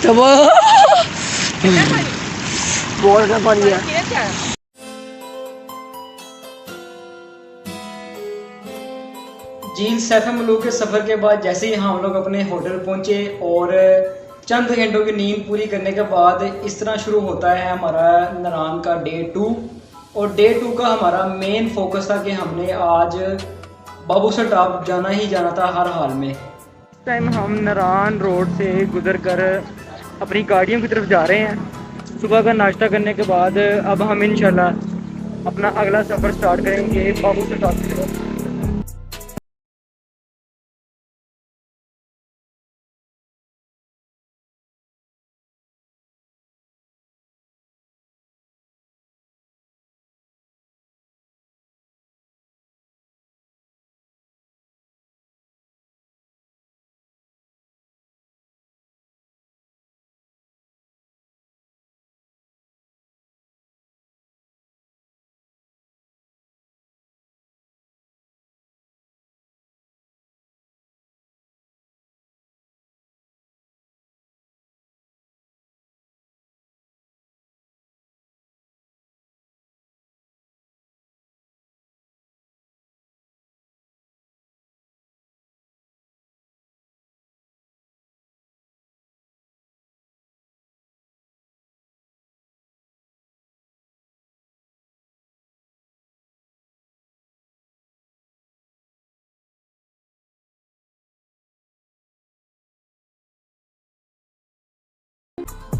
तो वो बोल का पानी है। झील सैफ मलूक के सफ़र के बाद जैसे ही हम लोग अपने होटल पहुंचे और चंद घंटों की नींद पूरी करने के बाद इस तरह शुरू होता है हमारा नारान का डे 2। और डे 2 का हमारा मेन फोकस था कि हमने आज बाबू सर टॉप जाना ही जाना था हर हाल में। इस टाइम हम नारान रोड से गुजर कर अपनी गाड़ियों की तरफ जा रहे हैं सुबह का नाश्ता करने के बाद। अब हम इंशाल्लाह अपना अगला सफ़र स्टार्ट करेंगे बाबू सर टॉप की तरफ।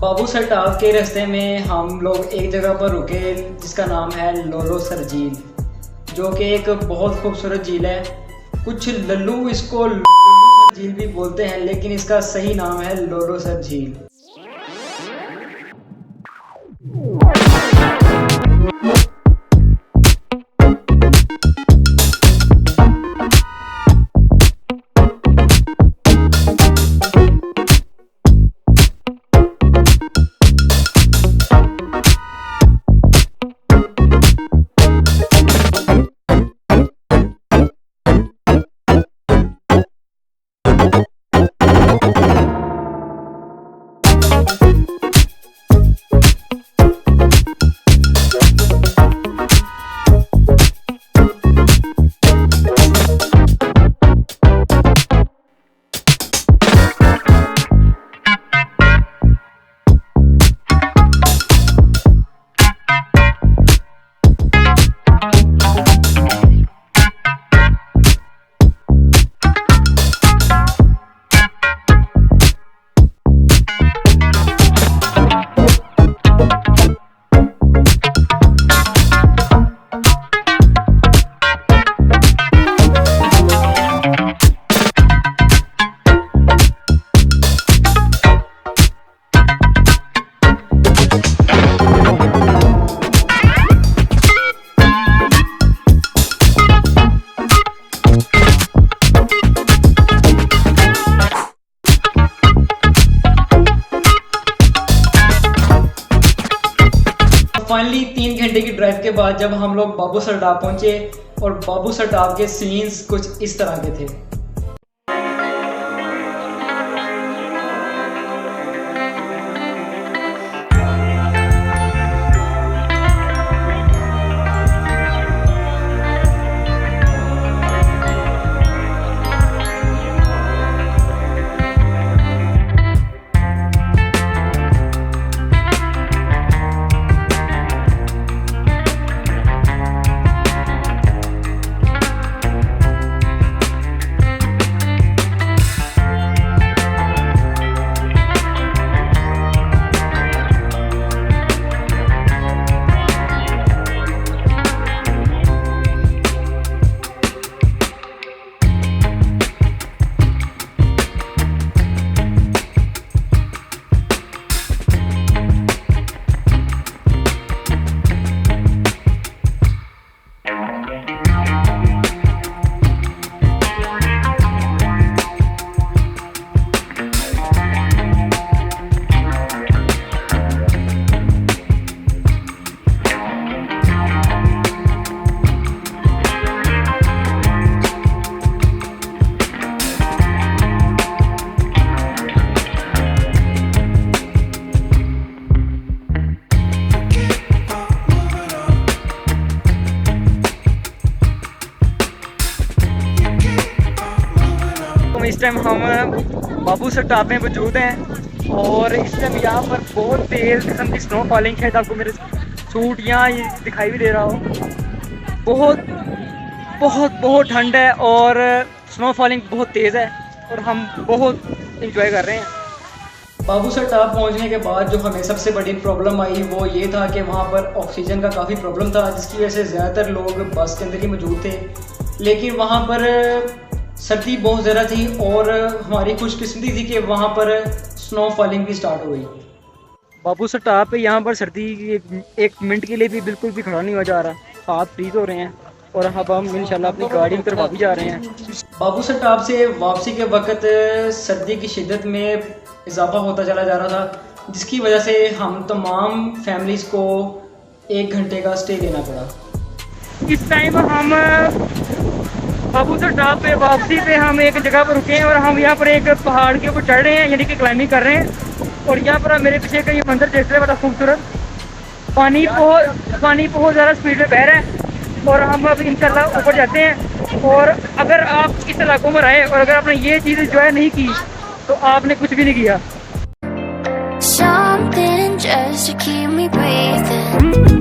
बाबू सर टॉप के रास्ते में हम लोग एक जगह पर रुके जिसका नाम है लोलो सर झील, जो कि एक बहुत खूबसूरत झील है। कुछ लल्लू इसको लोलो सर झील भी बोलते हैं, लेकिन इसका सही नाम है लोलो सर झील। फाइनली 3 घंटे की ड्राइव के बाद जब हम लोग बाबू सर टॉप पहुंचे और बाबू सर टॉप के सीन्स कुछ इस तरह के थे। टाइम हम बाबू सर टाप में मौजूद हैं और इस टाइम यहाँ पर बहुत तेज़ किस्म की स्नो फॉलिंग है। आपको मेरे सूट यहाँ ये दिखाई भी दे रहा हो। बहुत बहुत बहुत ठंड है और स्नो फॉलिंग बहुत तेज़ है और हम बहुत इंजॉय कर रहे हैं। बाबू सर टाप पहुंचने के बाद जो हमें सबसे बड़ी प्रॉब्लम आई वो ये था कि वहाँ पर ऑक्सीजन का काफ़ी प्रॉब्लम था, जिसकी वजह से ज़्यादातर लोग बस के अंदर ही मौजूद थे। लेकिन वहाँ पर सर्दी बहुत ज़्यादा थी और हमारी खुशकिस्मती थी कि वहाँ पर स्नो फॉलिंग भी स्टार्ट हो गई। बाबू सर टाप पे यहाँ पर सर्दी एक मिनट के लिए भी बिल्कुल भी खड़ा नहीं हो जा रहा, हाथ फ्रीज हो रहे हैं और अब हम इंशाल्लाह अपनी गाड़ी की तरफ भी जा रहे हैं। बाबू सर टाप से वापसी के वक्त सर्दी की शिद्दत में इजाफा होता चला जा रहा था, जिसकी वजह से हम तमाम फैमिलीज़ को 1 घंटे का स्टे लेना पड़ा। इस टाइम हम बाबू सर टाप पे वापसी पे हम एक जगह पर रुके हैं और हम यहाँ पर एक पहाड़ के ऊपर चढ़ रहे हैं, यानी कि क्लाइंबिंग कर रहे हैं। और यहाँ पर मेरे पीछे का ये मंजर देख रहे हैं, बड़ा खूबसूरत। पानी बहुत ज़्यादा स्पीड में बह रहा है और हम अब इंशाल्लाह ऊपर जाते हैं। और अगर आप इस इलाकों में रहे और अगर आपने ये चीज़ एंजॉय नहीं की तो आपने कुछ भी नहीं किया। Something just to keep me breathing.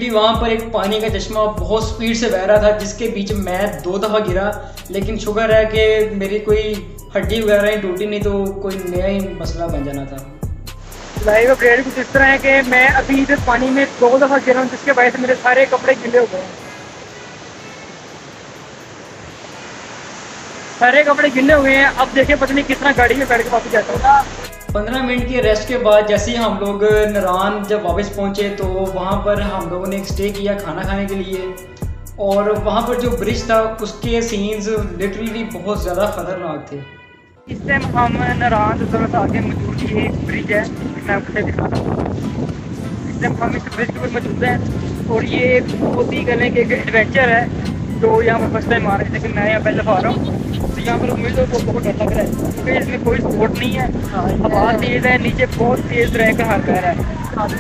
वहाँ पर एक पानी का चश्मा बहुत स्पीड से बह रहा था, जिसके बीच मैं 2 दफ़ा गिरा, लेकिन शुक्र है कि मेरी कोई हड्डी वगैरह ही टूटी, नहीं तो कोई नया ही मसला बन जाना था। लाइव अपडेट कुछ इस तरह है कि मैं अभी इधर पानी में 2 दफ़ा गिरा हूँ, जिसके वजह से मेरे सारे कपड़े गीले हो गए हैं। सारे कपड़े गिले हुए हैं। अब देखिए पता नहीं किस तरह गाड़ी में बैठ के वापस जाता हूँ। 15 मिनट के रेस्ट के बाद जैसे ही हम लोग नारान जब वापस पहुँचे तो वहाँ पर हम लोगों ने एक स्टे किया खाना खाने के लिए। और वहाँ पर जो ब्रिज था उसके सीन्स लिटरली बहुत ज़्यादा ख़तरनाक थे। इस टाइम हम नारान से थोड़ा सा आगे मौजूद ये एक ब्रिज है, मैं आपको दिखाता हूँ। इस टाइम हम इस ब्रिज के ऊपर मौजूद हैं और ये बहुत ही कहने के एक एडवेंचर है जो यहाँ पर फर्स्ट टाइम आ रहे थे, लेकिन मैं यहाँ पहले दफ़ा आ रहा हूँ। तो यहाँ पर उम्मीद को बहुत डर लग रहा है क्योंकि इसमें कोई सपोर्ट नहीं है, हवा तेज़ है, नीचे बहुत तेज़ रहकर हाथ बह रहा है।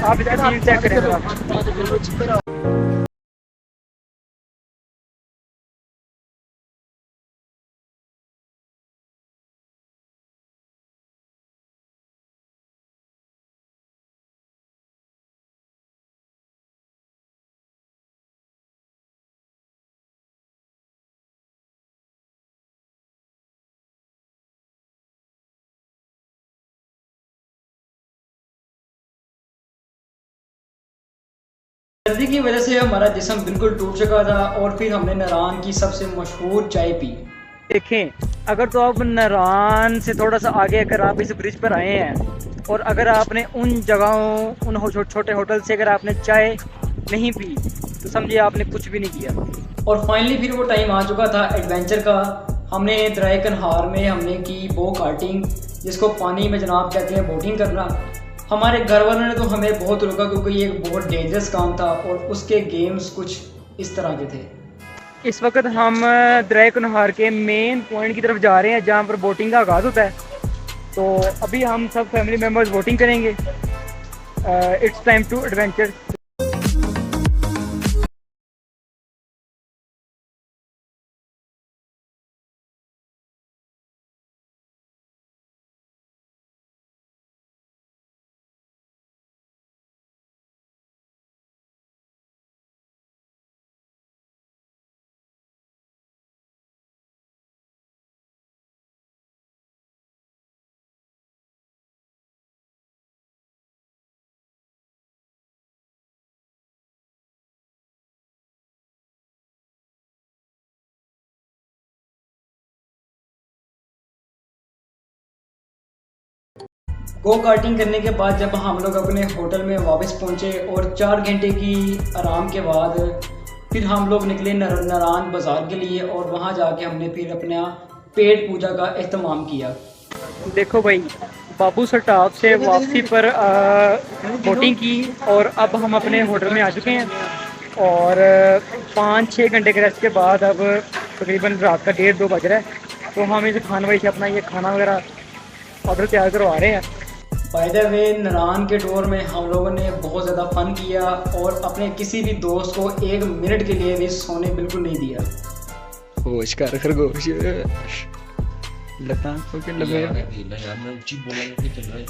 आप इधर सीन चेक करें। सर्दी की वजह से हमारा जिस्म बिल्कुल टूट चुका था और फिर हमने नारान की सबसे मशहूर चाय पी। देखें, अगर तो आप नारान से थोड़ा सा आगे अगर आप इस ब्रिज पर आए हैं और अगर आपने उन जगहों उन छोटे होटल से अगर आपने चाय नहीं पी तो समझिए आपने कुछ भी नहीं किया। और फाइनली फिर वो टाइम आ चुका था एडवेंचर का। हमने दरिया कन्हार में हमने की बो कार्टिंग, जिसको पानी में जनाब कहते हैं बोटिंग करना। हमारे घर वालों ने तो हमें बहुत रोका क्योंकि ये एक बहुत डेंजरस काम था और उसके गेम्स कुछ इस तरह के थे। इस वक्त हम दरिया कन्हार के मेन पॉइंट की तरफ जा रहे हैं जहाँ पर बोटिंग का आगाज़ होता है। तो अभी हम सब फैमिली मेम्बर्स बोटिंग करेंगे। It's time to adventure. Go karting करने के बाद जब हम लोग अपने होटल में वापस पहुंचे और 4 घंटे की आराम के बाद फिर हम लोग निकले नारायण बाज़ार के लिए और वहां जाके हमने फिर अपना पेट पूजा का एहतमाम किया। देखो भाई, बाबू सटाप से वापसी पर बोटिंग की और अब हम अपने होटल में आ चुके हैं और 5-6 घंटे के रेस्ट के बाद अब तकरीबन रात का 1:30-2 बज रहा है। तो हम इस खान भाई से अपना ये खाना वगैरह ऑर्डर तैयार करवा रहे हैं। बाय द वे, नारायण के टूर में हम लोगों ने बहुत ज़्यादा फन किया और अपने किसी भी दोस्त को 1 मिनट के लिए भी सोने बिल्कुल नहीं दिया। होश कर खरगोश, लता को के लगे यार मैं ऊंची बोलने चल रहा है।